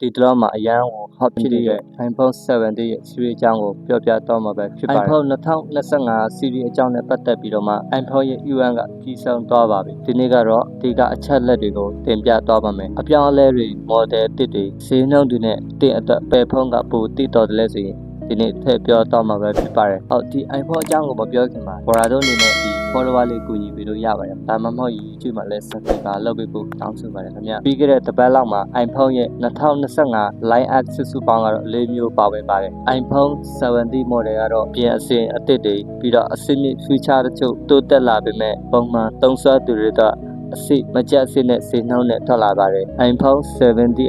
ဒီတော့မှာအရန်ကို hot ဖြစ်နေတဲ့ iPhone 7 ရဲ့ series အကြောင်းကိုပြောပြတော့မှာပဲဖြစ်ပါတယ် iPhone 2025 series အကြောင်းနဲ့ပတ်သက်ပြီးတော့မှ iPhone ရဲ့ UN ကပြီးဆုံးသွားပါပြီဒီနေ့ကတော့ဒီကအချက်လက်တွေကိုတင်ပြသွားပါမယ်အပြောင်းအလဲတွေ model အသစ်တွေဈေးနှုန်းတွေနဲ့တင်အတွက်ဘယ်ဖုန်းကပိုတည်တော်တယ်လဲဆိုရင်ဒီနေ့ထည့်ပြောတော့မှာပဲဖြစ်ပါတယ်ဟုတ်ဒီ iPhone အကြောင်းကိုမပြောခင်မှာ Borado အနေနဲ့ဒီ follower လေးကိုကြီးပြီးလို့ရပါတယ်ဒါမှမဟုတ် YouTube မှာလည်း subscribe လုပ်ပေးဖို့တောင်းဆိုပါတယ်ခင်ဗျပြီးခဲ့တဲ့တစ်ပတ်လောက်မှာ iPhone ရဲ့2025 Line X စုပေါင်းကတော့၄မျိုးပါဝင်ပါတယ် iPhone 70 model ကတော့ပြင်အစင်အသစ်တွေပြီးတော့အစင်းမြင့် feature တချို့တိုးတက်လာပေမဲ့ပုံမှန်သုံးစွဲသူတွေတော့အစစ်မကြက်စစ်နဲ့ဈေးနှုန်းနဲ့ထွက်လာပါတယ် iPhone 70s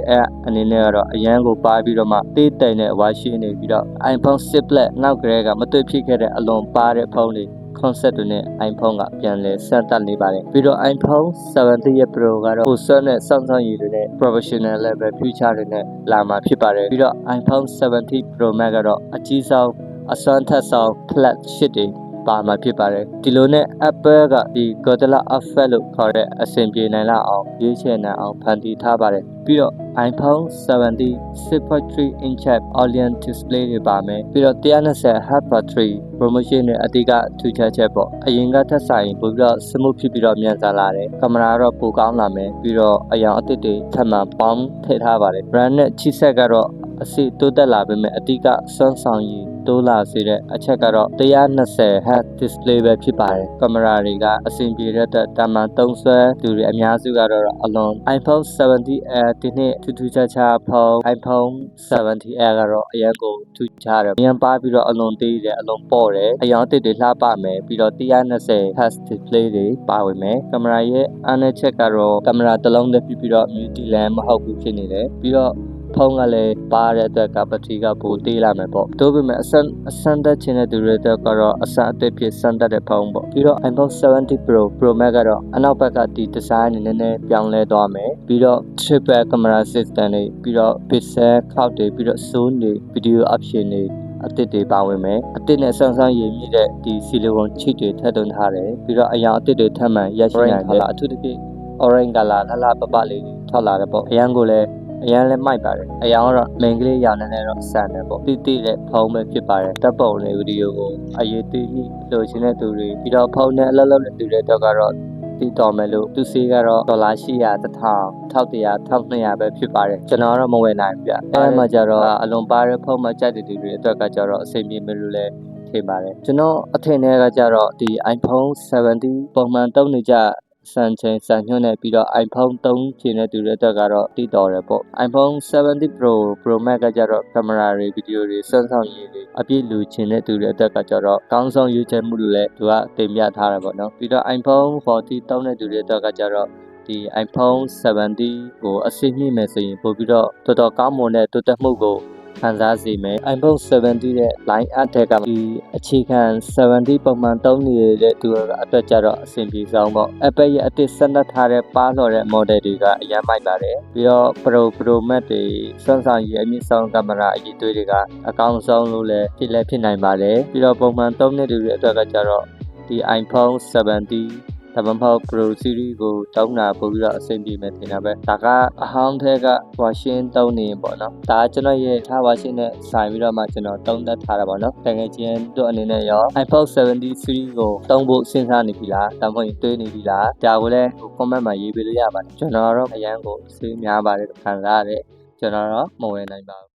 အနေနဲ့ကတော့အရန်ကိုပါပြီးတော့မှတေးတိုင်တဲ့ဝါရှိနေပြီးတော့ iPhone 6 Plus နောက်ကလေးကမတွေ့ဖြစ်ခဲ့တဲ့အလွန်ပါတဲ့ဖုန်းတွေconcept တွေနဲ့ iPhone ကပြန်လဲစမ်းသပ်နေပါတယ်ပြီးတော့ iPhone 70 ရဲ့ Pro ကတော့ပိုဆွနဲ့စောင့်ရှောက်ရည်တွေနဲ့ professional level feature တွေနဲ့လာမှာဖြစ်ပါတယ်ပြီးတော့ iPhone 70 Pro Max ကတော့အကြီးဆုံးအစွမ်းထက်ဆောင် flat 8တွေပါမှာဖြစ်ပါတယ်ဒီလိုနဲ့ Apple ကဒီ Gorilla Effect လို့ခေါ်တဲ့အဆင်ပြေနိုင်လောက်အောင်ရွေးချယ်နိုင်အောင်ဖန်တီးထားပါတယ်ပြီးတော့ iPhone 70 6.3 inch OLED display တွေပါမယ်ပြီးတော့120Hz battery promotion နဲ့အဓိကထူးခြားချက်ပေါ့အရင်ကထက်ဆိုင်ပိုပြီးတော့ smooth ဖြစ်ပြီးတော့မြန်ဆန်လာတယ်ကင်မရာတော့ပိုကောင်းလာမယ်ပြီးတော့အရောင်အသစ်တွေထပ်မံပေါင်းထည့်ထားပါတယ် brand နဲ့ချစ်ဆက်ကတော့အစီတိုးတက်လာပေမဲ့အဓိကစွမ်းဆောင်ရည်တိုးလာစေတဲ့အချက်ကတော့120Hz display ပဲဖြစ်ပါတယ်ကင်မရာတွေကအဆင်ပြေတဲ့အတွက်တာမန်သုံးစွဲသူတွေအများစုကတော့အလွန် iPhone 70s ဒီနေ့ထူးခြားခြားဖုန်း iPhone 70s ကတော့အရင်ကိုထူးခြားတယ်အရင်ပါပြီးတော့အလွန်သေးတယ်အလွန်ပေါ့တယ်အရောင်အသစ်တွေလှပမယ်ပြီးတော့120Hz display တွေပါဝင်မယ်ကင်မရာရဲ့အားနည်းချက်ကတော့ကင်မရာတစ်လုံးနဲ့ပြီးတော့ multi lens မဟုတ်ဘူးဖြစ်နေတယ်ပြီးတော့ဖုန်းကလည်းပါတဲ့အတွက်ကဘက်ထရီကပိုသေးလာမယ်ပေါ့တို့ပေမဲ့အစမ်းတက်ချင်တဲ့သူတွေအတွက်ကတော့အစအသစ်ဖြစ်စမ်းတက်တဲ့ဖုန်းပေါ့ပြီးတော့ iPhone 70 Pro Max ကတော့အနောက်ဘက်ကဒီ design နည်းနည်းပြောင်းလဲသွားမယ်ပြီးတော့ triple camera system တွေပြီးတော့ pixel cloud တွေပြီးတော့ zoom တွေ video option တွေအသစ်တွေပါဝင်မယ်အသစ်နဲ့ဆန်းဆန်းရည်မြစ်တဲ့ဒီဆီလီကွန်ချစ်တွေထည့်သွင်းထားတယ်ပြီးတော့အရောင်အသစ်တွေထပ်မံရရှိနိုင်တယ်အထူးသဖြင့် orange color လှလှပပလေးတွေထွက်လာတယ်ပေါ့အရန်ကိုလည်းအရန်လည်းမိုက်ပါတယ်အရောင်ကတော့ main ကလေးရောင်နေတော့ဆန်တယ်ပေါ့တိတိတဲ့ဖုန်းပဲဖြစ်ပါတယ်တပ်ပုံလေးဗီဒီယိုကိုအရေးသေးလို့ရှင်တဲ့သူတွေပြီးတော့ဖုန်းနဲ့အလုပ်လုပ်တဲ့သူတွေတော့ကတော့တည်တော်မယ်လို့သူစီကတော့$800 1000 1100ပဲဖြစ်ပါတယ်ကျွန်တော်ကတော့မဝယ်နိုင်ဘူးဗျအဲမှာကျတော့အလွန်ပါတဲ့ဖုန်းမှာကြိုက်တဲ့သူတွေအတွက်ကကျတော့အဆင်ပြေမယ်လို့လည်းထင်ပါတယ်ကျွန်တော်အထင်နဲ့ကကျတော့ဒီ iPhone 70ပုံမှန်သုံးနေကြစံချိန်စံညွှန်းနဲ့ပြီးတော့ iPhone 3ကျင်တဲ့သူတွေအတွက်ကတော့တည်တော်တယ်ပေါ့ iPhone 70 Pro Max ကကျတော့ကင်မရာတွေဗီဒီယိုတွေစွမ်းဆောင်ရည်တွေအပြည့်လူချင်တဲ့သူတွေအတွက်ကကျတော့ကောင်းဆုံးရွေးချယ်မှုလို့လည်းသူကတင်ပြထားတယ်ပေါ့နော်ပြီးတော့ iPhone 40သုံးတဲ့သူတွေအတွက်ကကျတော့ဒီ iPhone 70ကိုအဆင့်မြင့်မယ်ဆိုရင်ပို့ပြီးတော့တော်တော်ကောင်းမွန်တဲ့တိုးတက်မှုကိုခံစားစေမယ် iPhone 70ရဲ့ line up ကဒီအခြေခံ70ပုံမှန်သုံးနေတဲ့သူအတွက်ကြတော့အဆင်ပြေဆုံးပေါ့ Apple ရဲ့အသစ်ဆက်လက်ထားတဲ့ပါလော်တဲ့ model တွေကအရင်မိုက်ပါတယ်ပြီးတော့ Pro Max တွေစွမ်းဆောင်ရည်အမြင့်ဆုံးကင်မရာအရည်အသွေးတွေကအကောင်းဆုံးလို့လည်းဖြစ်နိုင်ပါတယ်ပြီးတော့ပုံမှန်သုံးတဲ့သူတွေအတွက်ကကြတော့ဒီ iPhone 70ဒါမှမဟုတ် Pro Series ကိုတောင်းတာပို့ပြီးတော့အဆင်ပြေမယ်ထင်တာပဲဒါကအဟောင်းထဲကဝါရှင်တုံးနေပေါ့နော်ဒါကကျွန်တော်ရဲ့ထားဝါရှင်နဲ့ဆိုင်ပြီးတော့မှကျွန်တော်တုံးသက်ထားတာပေါ့နော်တကယ်ချင်းတို့အနေနဲ့ရော iPhone 70 series ကိုတုံးဖို့စဉ်းစားနေပြီလားဒါမှမဟုတ်တွေးနေပြီလားဒါကိုလည်း comment မှာရေးပေးလို့ရပါတယ်ကျွန်တော်တော့အရန်ကိုစေးများပါတယ်ခံစားရတယ်ကျွန်တော်တော့မဝယ်နိုင်ပါဘူး